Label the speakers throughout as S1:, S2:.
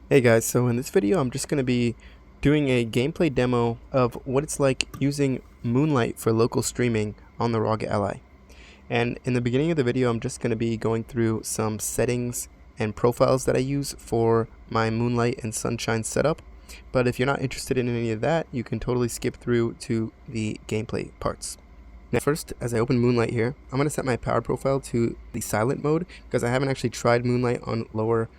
S1: Hey guys, so in this video I'm just going to be doing a gameplay demo of what it's like using Moonlight for local streaming on the ROG Ally. And in the beginning of the video I'm just going to be going through some settings and profiles that I use for my Moonlight and Sunshine setup. But if you're not interested in any of that, you can totally skip through to the gameplay parts. Now first, as I open Moonlight here, I'm going to set my power profile to the silent mode because I haven't actually tried Moonlight on lower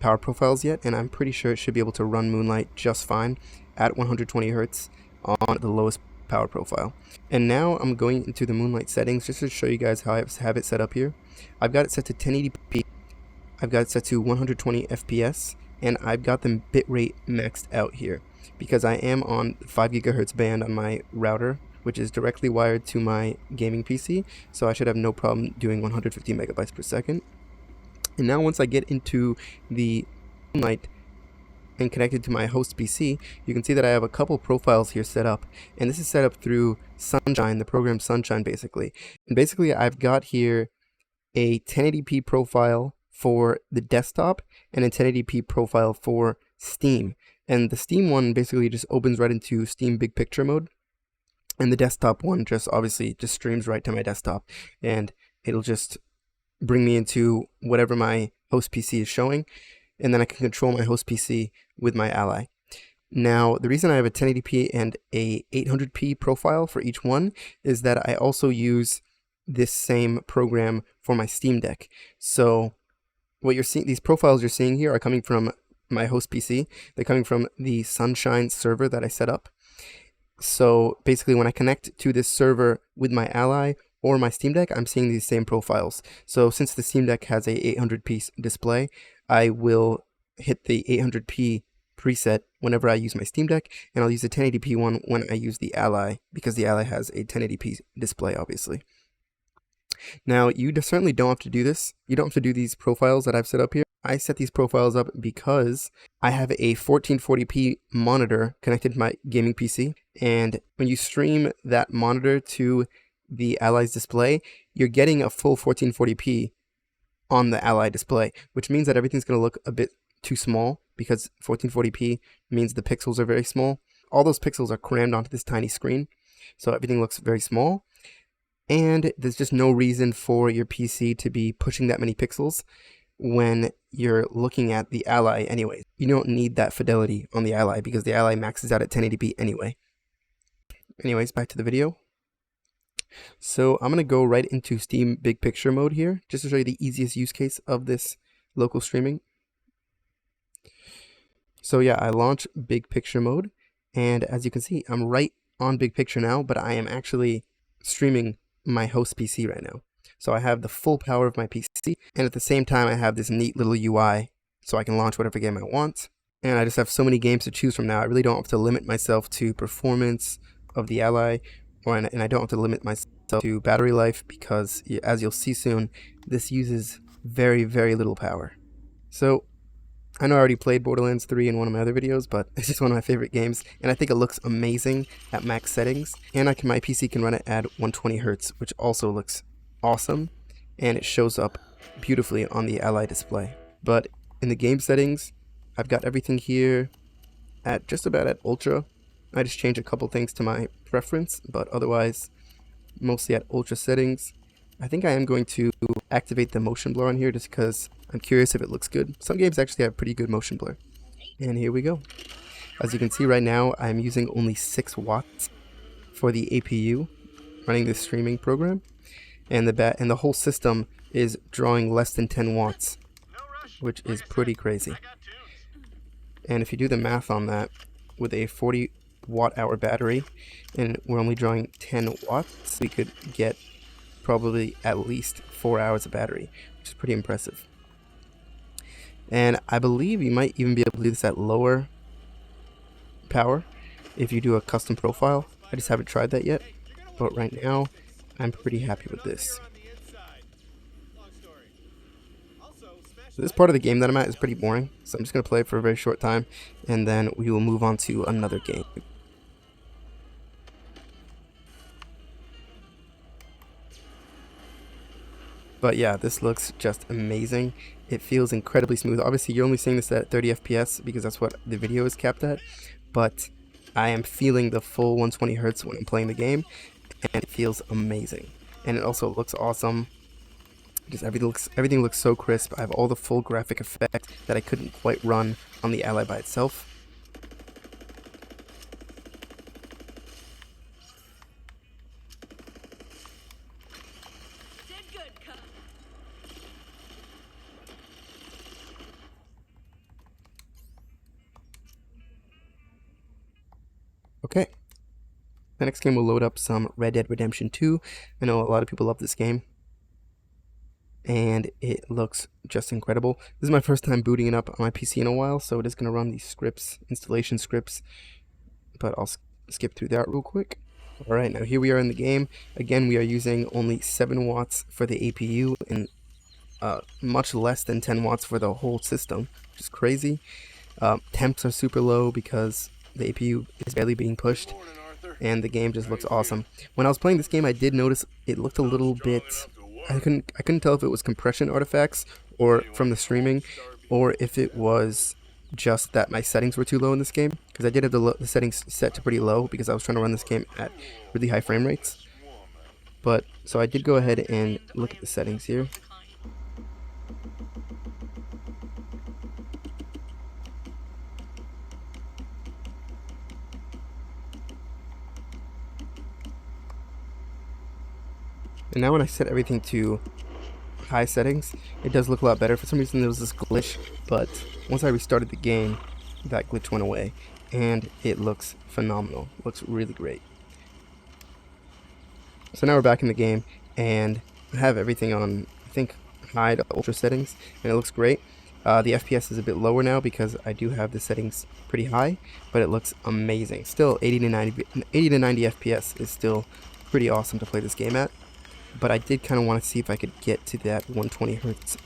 S1: power profiles yet, and I'm pretty sure it should be able to run Moonlight just fine at 120 Hz on the lowest power profile. And now I'm going into the Moonlight settings just to show you guys how I have it set up here. I've got it set to 1080p, I've got it set to 120 FPS, and I've got the bitrate maxed out here because I am on 5 GHz band on my router, which is directly wired to my gaming PC, so I should have no problem doing 150 megabytes per second. And now once I get into the Moonlight and connected to my host PC, you can see that I have a couple profiles here set up. And this is set up through Sunshine, the program Sunshine basically. And basically I've got here a 1080p profile for the desktop and a 1080p profile for Steam. And the Steam one basically just opens right into Steam Big Picture mode. And the desktop one just obviously just streams right to my desktop. And it'll just bring me into whatever my host PC is showing, and then I can control my host PC with my Ally. Now, the reason I have a 1080p and a 800p profile for each one is that I also use this same program for my Steam Deck. So what you're seeing, these profiles you're seeing here are coming from my host PC. They're coming from the Sunshine server that I set up. So basically when I connect to this server with my Ally or my Steam Deck, I'm seeing these same profiles. So since the Steam Deck has a 800p display, I will hit the 800p preset whenever I use my Steam Deck, and I'll use the 1080p one when I use the Ally, because the Ally has a 1080p display, obviously. Now, you certainly don't have to do this. You don't have to do these profiles that I've set up here. I set these profiles up because I have a 1440p monitor connected to my gaming PC, and when you stream that monitor to the Ally's display, you're getting a full 1440p on the Ally display, which means that everything's going to look a bit too small because 1440p means the pixels are very small. All those pixels are crammed onto this tiny screen, so everything looks very small, and there's just no reason for your PC to be pushing that many pixels when you're looking at the Ally anyway. You don't need that fidelity on the Ally because the Ally maxes out at 1080p anyway. Anyways, back to the video. So I'm going to go right into Steam Big Picture mode here, just to show you the easiest use case of this local streaming. So yeah, I launch Big Picture mode, and as you can see, I'm right on Big Picture now, but I am actually streaming my host PC right now. So I have the full power of my PC, and at the same time I have this neat little UI, so I can launch whatever game I want. And I just have so many games to choose from now. I really don't have to limit myself to performance of the Ally, and I don't have to limit myself to battery life because, as you'll see soon, this uses very, very little power. So I know I already played Borderlands 3 in one of my other videos, but it's just one of my favorite games, and I think it looks amazing at max settings. And my PC can run it at 120 Hz, which also looks awesome, and it shows up beautifully on the Ally display. But in the game settings, I've got everything here at just about at ultra. I just changed a couple things to my preference, but otherwise mostly at ultra settings. I think I am going to activate the motion blur on here just because I'm curious if it looks good. Some games actually have pretty good motion blur. And here we go. As you can see right now, I'm using only 6 watts for the APU running this streaming program, and the whole system is drawing less than 10 watts, which is pretty crazy. And if you do the math on that, with a 40 watt-hour battery, and we're only drawing 10 watts, we could get probably at least 4 hours of battery, which is pretty impressive. And I believe you might even be able to do this at lower power if you do a custom profile. I just haven't tried that yet, but right now I'm pretty happy with this. So this part of the game that I'm at is pretty boring, so I'm just going to play it for a very short time, and then we will move on to another game. But yeah, this looks just amazing, it feels incredibly smooth. Obviously, you're only seeing this at 30 FPS because that's what the video is capped at, but I am feeling the full 120 Hertz when I'm playing the game, and it feels amazing. And it also looks awesome. Just everything looks so crisp. I have all the full graphic effect that I couldn't quite run on the Ally by itself. Okay. The next game will load up some Red Dead Redemption 2. I know a lot of people love this game, and it looks just incredible. This is my first time booting it up on my PC in a while, so it is going to run these scripts, installation scripts, but I'll skip through that real quick. Alright, now here we are in the game. Again, we are using only 7 watts for the APU and much less than 10 watts for the whole system, which is crazy. Temps are super low because the APU is barely being pushed, and the game just looks awesome. When I was playing this game, I did notice it looked a little bit... I couldn't tell if it was compression artifacts or from the streaming, or if it was just that my settings were too low in this game, because I did have the settings set to pretty low because I was trying to run this game at really high frame rates. But so I did go ahead and look at the settings here. And now when I set everything to high settings, it does look a lot better. For some reason there was this glitch, but once I restarted the game, that glitch went away, and it looks phenomenal. It looks really great. So now we're back in the game, and I have everything on, I think, high to ultra settings, and it looks great. The FPS is a bit lower now because I do have the settings pretty high, but it looks amazing. Still 80 to 90 FPS is still pretty awesome to play this game at. But I did kind of want to see if I could get to that 120 Hertz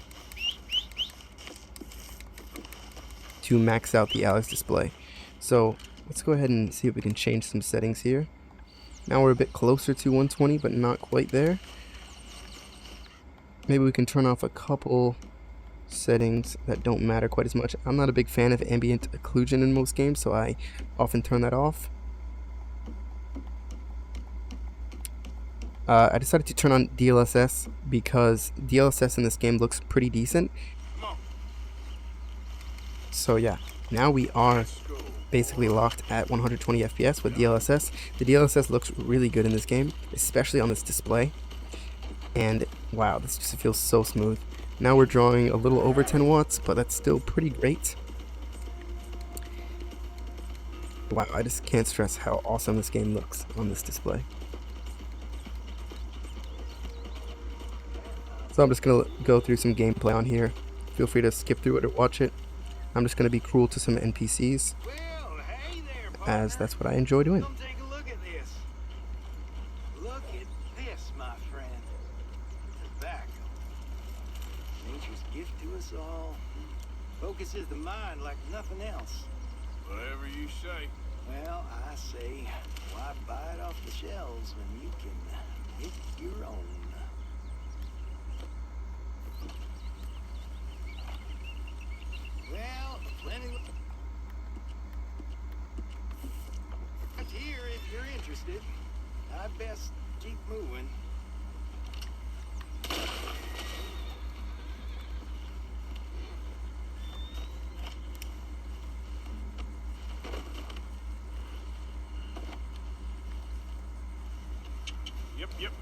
S1: to max out the Ally's display. So let's go ahead and see if we can change some settings here. Now we're a bit closer to 120, but not quite there. Maybe we can turn off a couple settings that don't matter quite as much. I'm not a big fan of ambient occlusion in most games, so I often turn that off. I decided to turn on DLSS because DLSS in this game looks pretty decent. So yeah, now we are basically locked at 120 FPS with DLSS. The DLSS looks really good in this game, especially on this display. And wow, this just feels so smooth. Now we're drawing a little over 10 watts, but that's still pretty great. Wow, I just can't stress how awesome this game looks on this display. So I'm just going to go through some gameplay on here. Feel free to skip through it or watch it. I'm just going to be cruel to some NPCs, as that's what I enjoy doing.
S2: Come take a look at this. Look at this, my friend. Tobacco. Nature's gift to us all. Focuses the mind like nothing else.
S3: Whatever you say.
S2: Well, I say, why buy it off the shelves when you can make your own? Well, plenty that's here if you're interested. I'd best keep moving.
S3: Yep.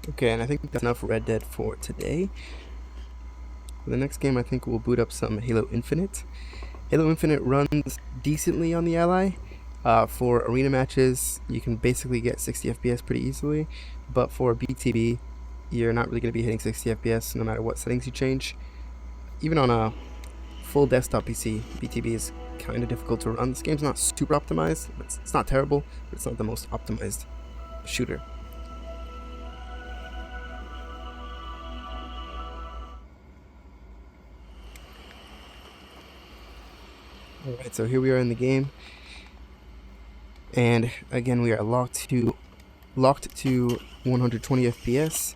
S1: Okay, and I think that's enough Red Dead for today. For the next game, I think we'll boot up some Halo Infinite. Halo Infinite runs decently on the Ally. For arena matches, you can basically get 60 FPS pretty easily, but for BTB, you're not really going to be hitting 60 FPS no matter what settings you change. Even on a full desktop PC, BTB is kind of difficult to run. This game's not super optimized. It's not terrible, but it's not the most optimized shooter. Alright, so here we are in the game, and again we are locked to 120 FPS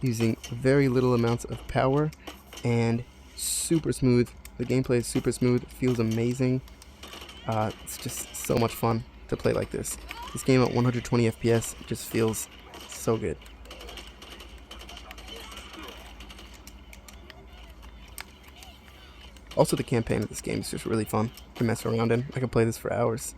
S1: using very little amounts of power and super smooth. The gameplay is super smooth, feels amazing. It's just so much fun to play like this. This game at 120 FPS just feels so good. Also, the campaign of this game is just really fun to mess around in. I could play this for hours.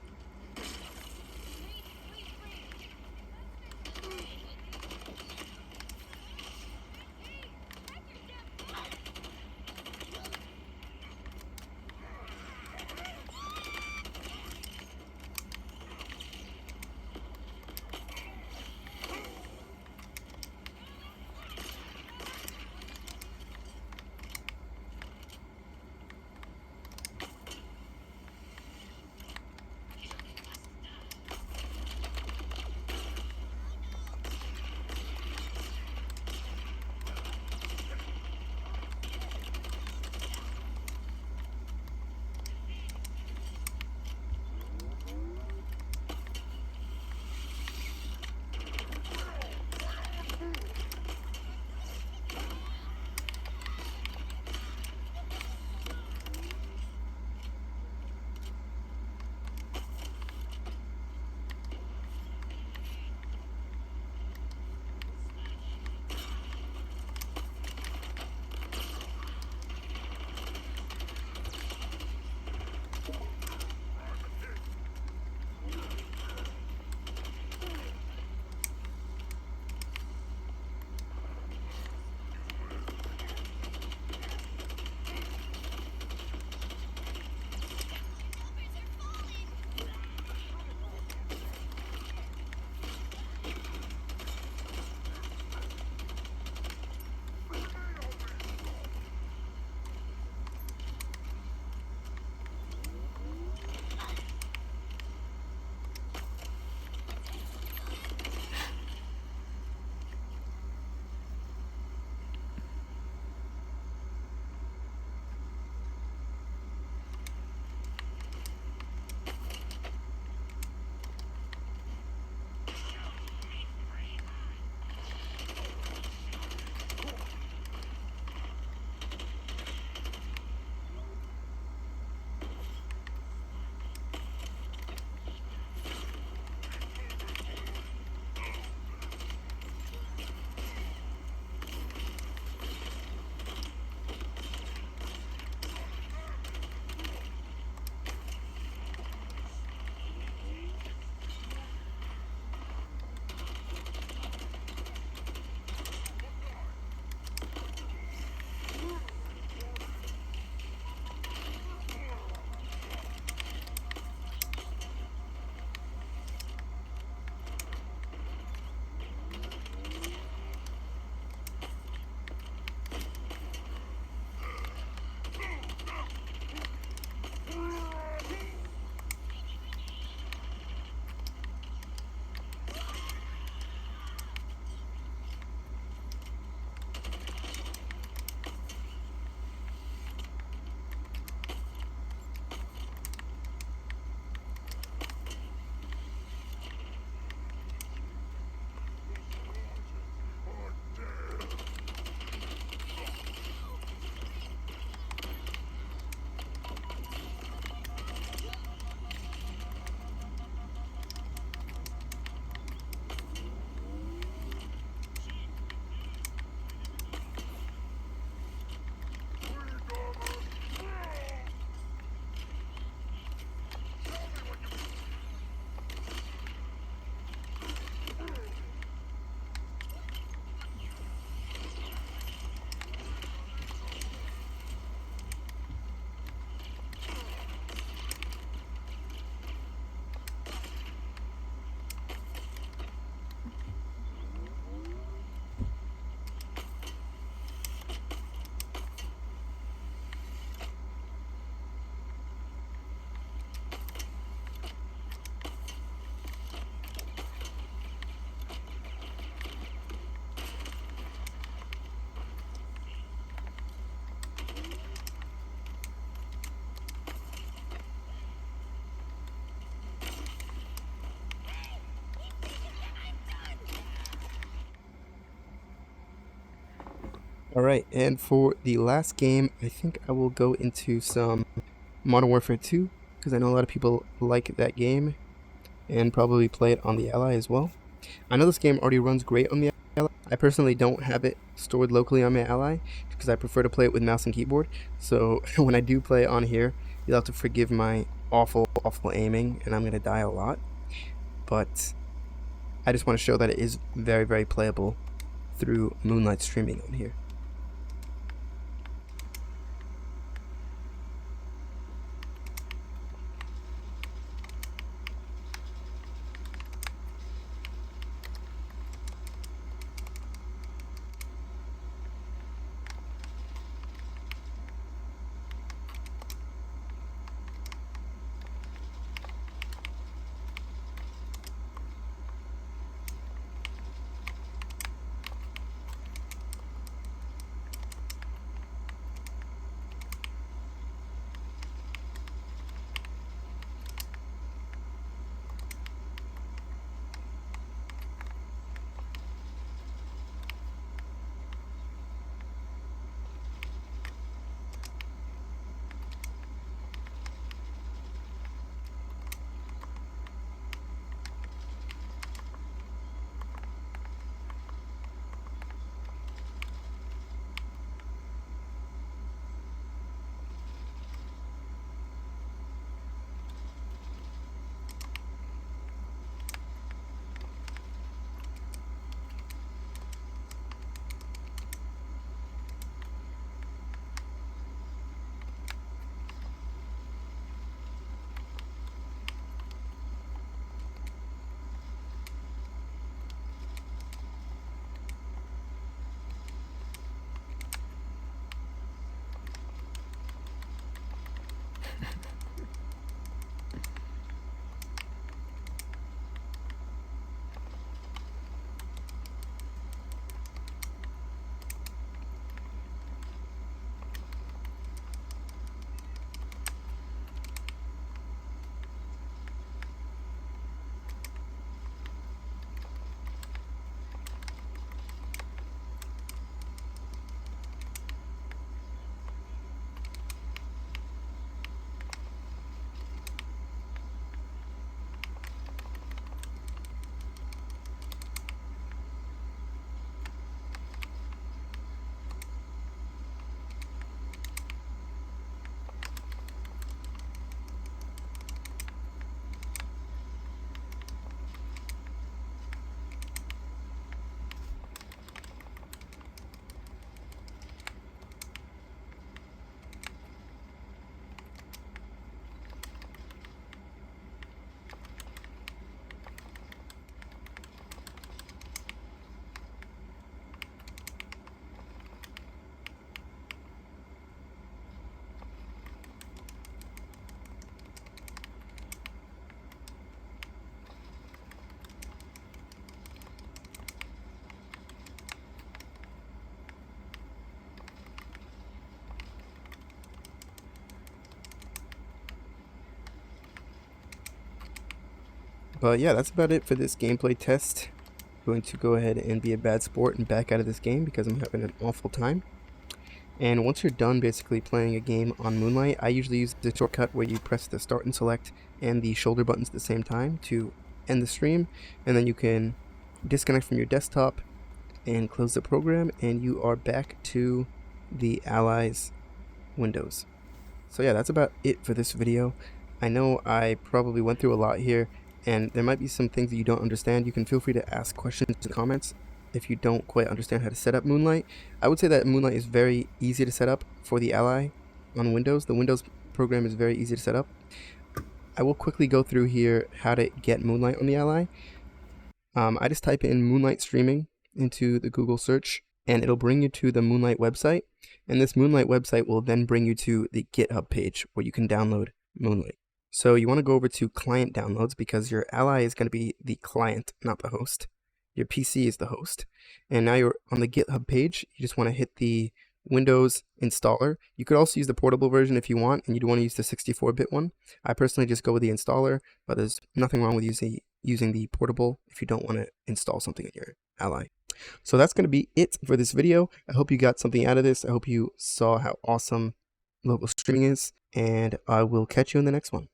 S1: Alright, and for the last game, I think I will go into some Modern Warfare 2, because I know a lot of people like that game, and probably play it on the Ally as well. I know this game already runs great on the Ally. I personally don't have it stored locally on my Ally, because I prefer to play it with mouse and keyboard, so when I do play on here, you'll have to forgive my awful aiming, and I'm going to die a lot, but I just want to show that it is very, very playable through Moonlight streaming on here. But yeah, that's about it for this gameplay test. I'm going to go ahead and be a bad sport and back out of this game because I'm having an awful time. And once you're done basically playing a game on Moonlight, I usually use the shortcut where you press the start and select and the shoulder buttons at the same time to end the stream, and then you can disconnect from your desktop and close the program, and you are back to the Ally's windows. So yeah, that's about it for this video. I know I probably went through a lot here, and there might be some things that you don't understand. You can feel free to ask questions in the comments if you don't quite understand how to set up Moonlight. I would say that Moonlight is very easy to set up for the Ally on Windows. The Windows program is very easy to set up. I will quickly go through here how to get Moonlight on the Ally. I just type in Moonlight streaming into the Google search, and it'll bring you to the Moonlight website. And this Moonlight website will then bring you to the GitHub page where you can download Moonlight. So you want to go over to client downloads because your Ally is going to be the client, not the host. Your PC is the host. And now you're on the GitHub page. You just want to hit the Windows installer. You could also use the portable version if you want, and you'd want to use the 64-bit one. I personally just go with the installer, but there's nothing wrong with using the portable if you don't want to install something in your Ally. So that's going to be it for this video. I hope you got something out of this. I hope you saw how awesome local streaming is, and I will catch you in the next one.